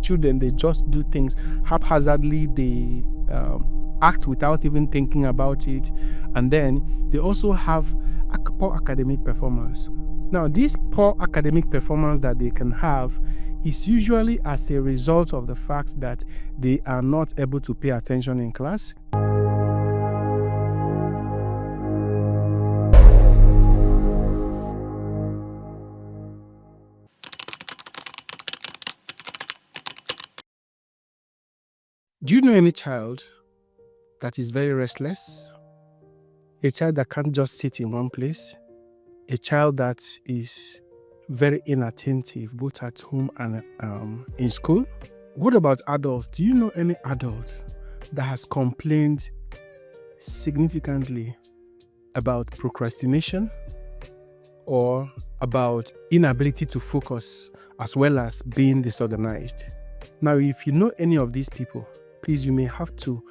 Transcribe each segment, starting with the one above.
children, they just do things haphazardly. They act without even thinking about it. And then they also have a poor academic performance. Now, this poor academic performance that they can have is usually as a result of the fact that they are not able to pay attention in class. Do you know any child that is very restless? A child that can't just sit in one place? A child that is very inattentive, both at home and in school? What about adults? Do you know any adult that has complained significantly about procrastination or about inability to focus, as well as being disorganized? Now, if you know any of these people, please, you may have to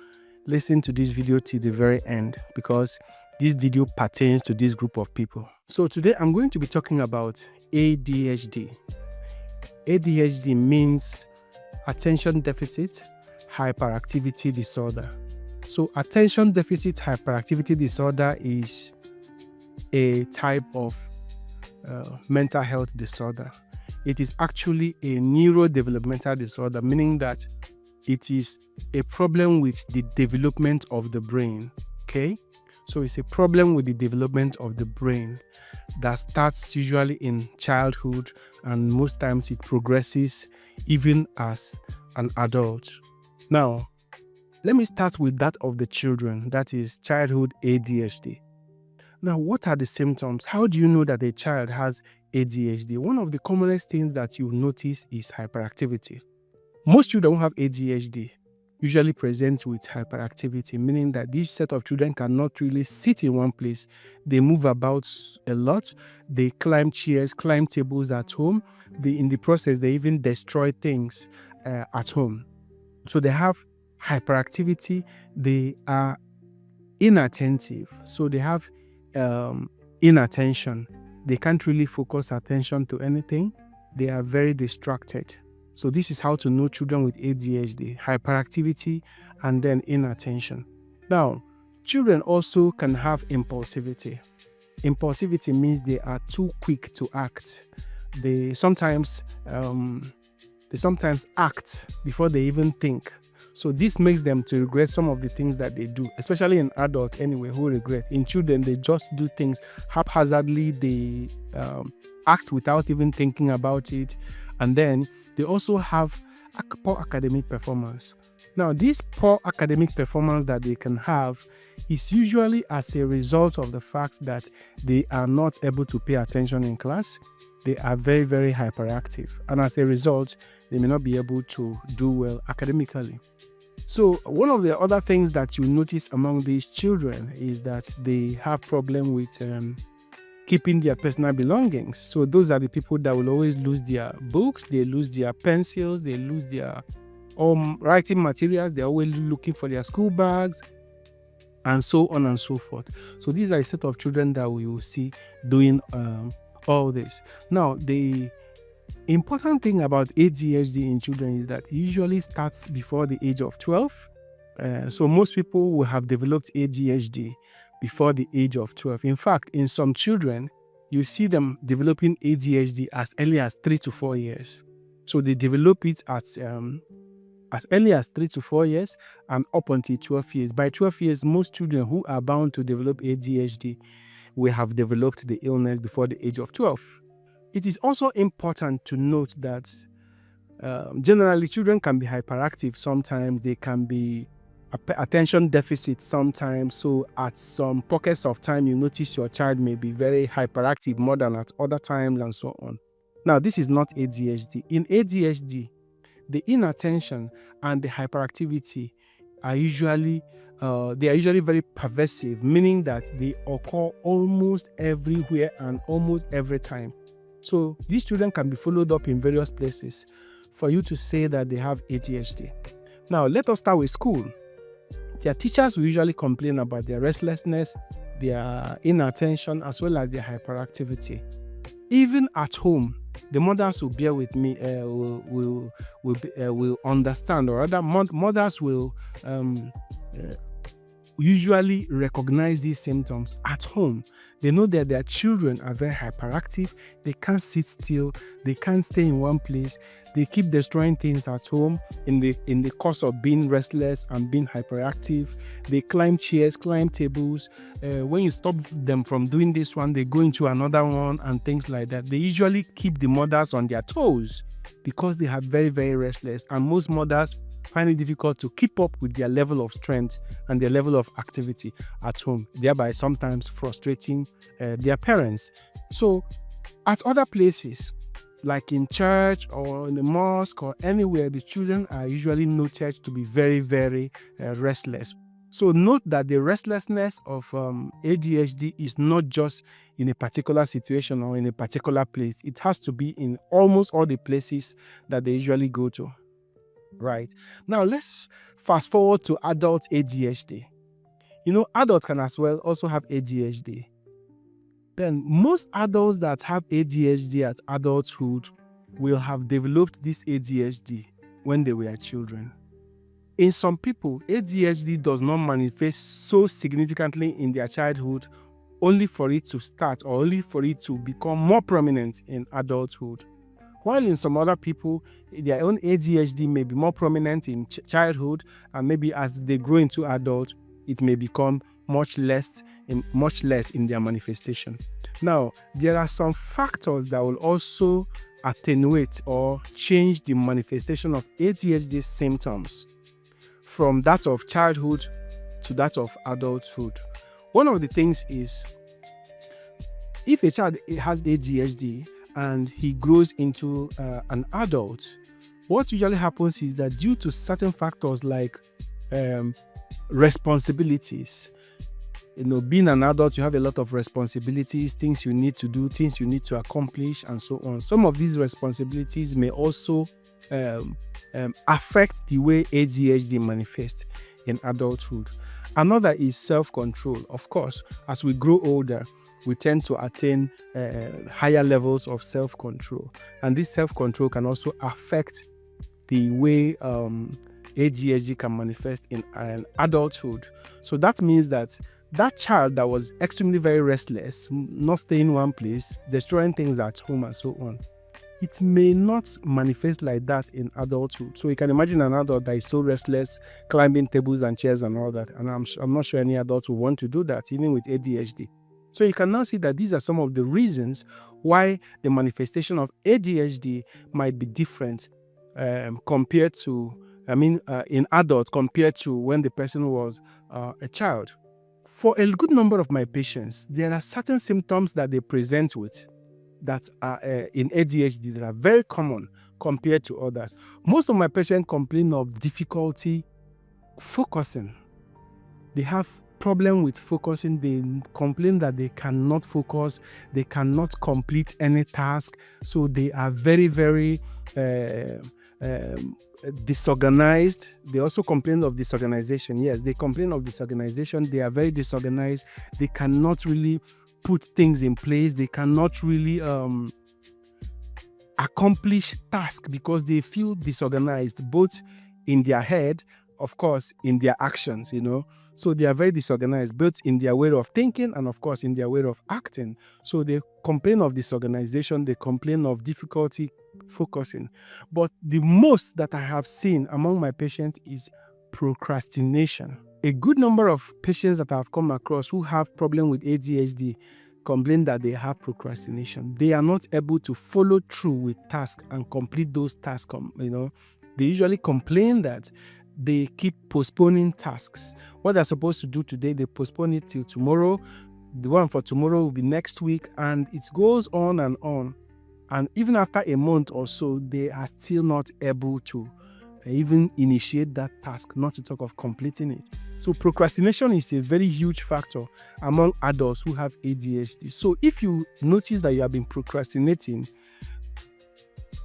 listen to this video till the very end, because this video pertains to this group of people. So today I'm going to be talking about ADHD. ADHD means attention deficit hyperactivity disorder. So attention deficit hyperactivity disorder is a type of mental health disorder. It is actually a neurodevelopmental disorder, meaning that it is a problem with the development of the brain. Okay? So it's a problem with the development of the brain that starts usually in childhood, and most times it progresses even as an adult. Now, let me start with that of the children, that is childhood ADHD. Now, what are the symptoms? How do you know that a child has ADHD? One of the commonest things that you notice is hyperactivity. Most children who have ADHD usually present with hyperactivity, meaning that this set of children cannot really sit in one place. They move about a lot. They climb chairs, climb tables at home. In the process, they even destroy things at home. So they have hyperactivity. They are inattentive. So they have inattention. They can't really focus attention to anything. They are very distracted. So this is how to know children with ADHD: hyperactivity and then inattention. Now, children also can have impulsivity. Impulsivity means they are too quick to act. They sometimes act before they even think. So this makes them to regret some of the things that they do, especially in adults anyway, who regret. In children, they just do things haphazardly. They act without even thinking about it. And then they also have a poor academic performance. Now, this poor academic performance that they can have is usually as a result of the fact that they are not able to pay attention in class. They are very, very hyperactive. And as a result, they may not be able to do well academically. So one of the other things that you notice among these children is that they have problem with keeping their personal belongings. So those are the people that will always lose their books, they lose their pencils, they lose their writing materials, they're always looking for their school bags, and so on and so forth. So these are a set of children that we will see doing all this. Now, the important thing about ADHD in children is that it usually starts before the age of 12. So most people will have developed ADHD before the age of 12. In fact, in some children, you see them developing ADHD as early as 3 to 4 years. So they develop it as early as 3 to 4 years and up until 12 years. By 12 years, most children who are bound to develop ADHD will have developed the illness before the age of 12. It is also important to note that generally children can be hyperactive sometimes. They can be attention deficit sometimes. So at some pockets of time, you notice your child may be very hyperactive more than at other times, and so on. Now, this is not ADHD. In ADHD, the inattention and the hyperactivity are usually very pervasive, meaning that they occur almost everywhere and almost every time. So these children can be followed up in various places for you to say that they have ADHD. Now, let us start with school. Their teachers will usually complain about their restlessness, their inattention, as well as their hyperactivity. Even at home, the mothers will bear with me, will understand, or rather, mothers will usually recognize these symptoms at home. They know that their children are very hyperactive. They can't sit still. They can't stay in one place. They keep destroying things at home in the course of being restless and being hyperactive. They climb chairs, climb tables. When you stop them from doing this one, they go into another one and things like that. They usually keep the mothers on their toes because they are very, very restless. And most mothers find it difficult to keep up with their level of strength and their level of activity at home, thereby sometimes frustrating their parents. So at other places, like in church or in the mosque or anywhere, the children are usually noted to be very, very restless. So note that the restlessness of ADHD is not just in a particular situation or in a particular place. It has to be in almost all the places that they usually go to. Right. Now, let's fast forward to adult ADHD. Adults can as well also have ADHD. Then most adults that have ADHD at adulthood will have developed this ADHD when they were children. In some people, ADHD does not manifest so significantly in their childhood, only for it to start or only for it to become more prominent in adulthood. While in some other people, their own ADHD may be more prominent in childhood, and maybe as they grow into adult, it may become much less in their manifestation. Now, there are some factors that will also attenuate or change the manifestation of ADHD symptoms from that of childhood to that of adulthood. One of the things is, if a child has ADHD and he grows into an adult, what usually happens is that due to certain factors like responsibilities, being an adult, you have a lot of responsibilities, things you need to do, things you need to accomplish, and so on. Some of these responsibilities may also affect the way ADHD manifests in adulthood. Another is self-control. Of course, as we grow older, we tend to attain higher levels of self-control. And this self-control can also affect the way ADHD can manifest in adulthood. So that means that child that was extremely very restless, not staying in one place, destroying things at home and so on, it may not manifest like that in adulthood. So you can imagine an adult that is so restless, climbing tables and chairs and all that. And I'm not sure any adult will want to do that, even with ADHD. So you can now see that these are some of the reasons why the manifestation of ADHD might be different compared to, in adults compared to when the person was a child. For a good number of my patients, there are certain symptoms that they present with that are in ADHD that are very common compared to others. Most of my patients complain of difficulty focusing. They have problem with focusing. They complain that they cannot focus, they cannot complete any task, so they are very, very disorganized. They also complain of disorganization. Yes, they complain of disorganization. They are very disorganized. They cannot really put things in place. They cannot really accomplish tasks because they feel disorganized, both in their head, of course, in their actions, So they are very disorganized, both in their way of thinking and, of course, in their way of acting. So they complain of disorganization, they complain of difficulty focusing. But the most that I have seen among my patients is procrastination. A good number of patients that I've come across who have problem with ADHD complain that they have procrastination. They are not able to follow through with tasks and complete those tasks, They usually complain that they keep postponing tasks. What they're supposed to do today, they postpone it till tomorrow. The one for tomorrow will be next week, and it goes on and on. And even after a month or so, they are still not able to even initiate that task, not to talk of completing it. So procrastination is a very huge factor among adults who have ADHD. So if you notice that you have been procrastinating,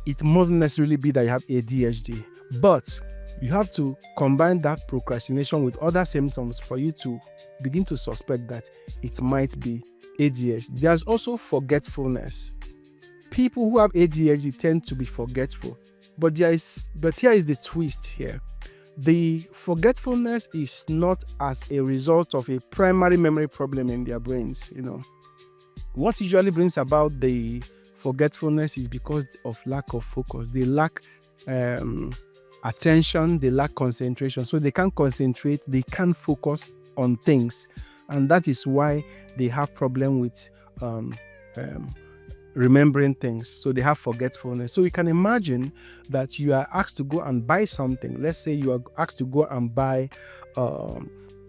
it mustn't necessarily be that you have ADHD, but you have to combine that procrastination with other symptoms for you to begin to suspect that it might be ADHD. There's also forgetfulness. people who have ADHD tend to be forgetful. But here is the twist here. The forgetfulness is not as a result of a primary memory problem in their brains. What usually brings about the forgetfulness is because of lack of focus. They lack attention, they lack concentration. So they can't concentrate, they can't focus on things. And that is why they have problem with remembering things. So they have forgetfulness. So you can imagine that you are asked to go and buy something. Let's say you are asked to go and buy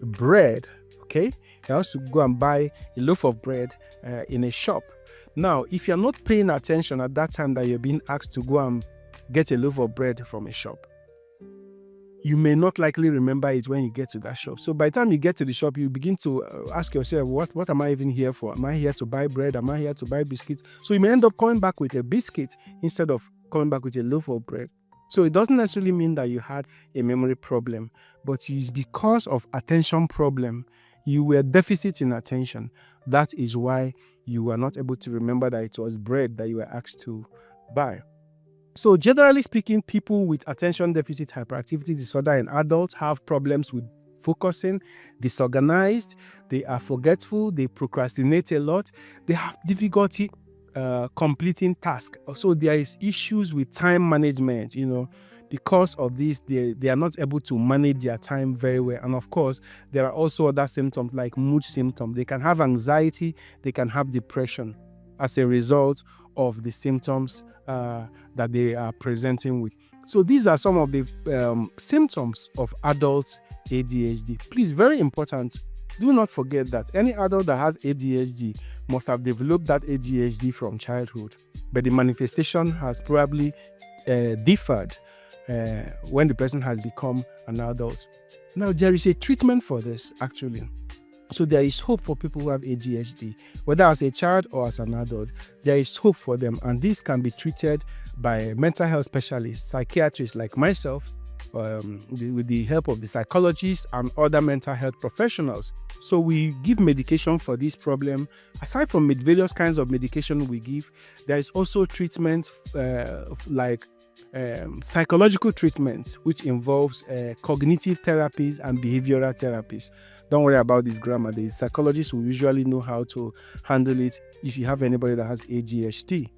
bread. Okay, you're asked to go and buy a loaf of bread in a shop. Now, if you're not paying attention at that time that you're being asked to go and get a loaf of bread from a shop, you may not likely remember it when you get to that shop. So by the time you get to the shop, you begin to ask yourself, what am I even here for? Am I here to buy bread? Am I here to buy biscuits? So you may end up coming back with a biscuit instead of coming back with a loaf of bread. So it doesn't necessarily mean that you had a memory problem, but it's because of attention problem. You were deficit in attention. That is why you were not able to remember that it was bread that you were asked to buy. So generally speaking, people with attention deficit hyperactivity disorder in adults have problems with focusing, disorganized, they are forgetful, they procrastinate a lot, they have difficulty completing tasks. Also, there is issues with time management, because of this, they are not able to manage their time very well. And of course, there are also other symptoms like mood symptoms. They can have anxiety, they can have depression as a result of the symptoms that they are presenting with. So these are some of the symptoms of adult ADHD. Please, very important, do not forget that any adult that has ADHD must have developed that ADHD from childhood, but the manifestation has probably differed when the person has become an adult. Now, there is a treatment for this, actually. So there is hope for people who have ADHD, whether as a child or as an adult. There is hope for them, and this can be treated by mental health specialists, psychiatrists like myself, with the help of the psychologists and other mental health professionals. So we give medication for this problem. Aside from various kinds of medication we give, there is also treatment like psychological treatments, which involves cognitive therapies and behavioral therapies. Don't worry about this grammar. The psychologists will usually know how to handle it if you have anybody that has ADHD.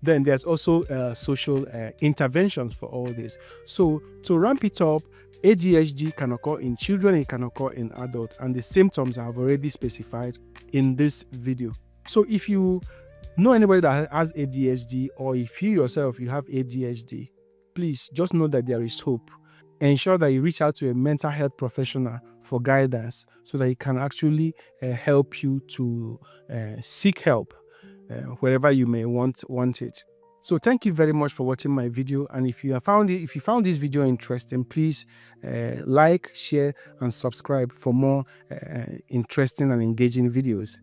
Then there's also social interventions for all this. So to ramp it up, ADHD can occur in children, it can occur in adults, and the symptoms I have already specified in this video. So if you know anybody that has ADHD, or if you yourself you have ADHD, please just know that there is hope. Ensure that you reach out to a mental health professional for guidance so that he can actually help you to seek help wherever you may want it. So thank you very much for watching my video, and if you found this video interesting, please like, share and subscribe for more interesting and engaging videos.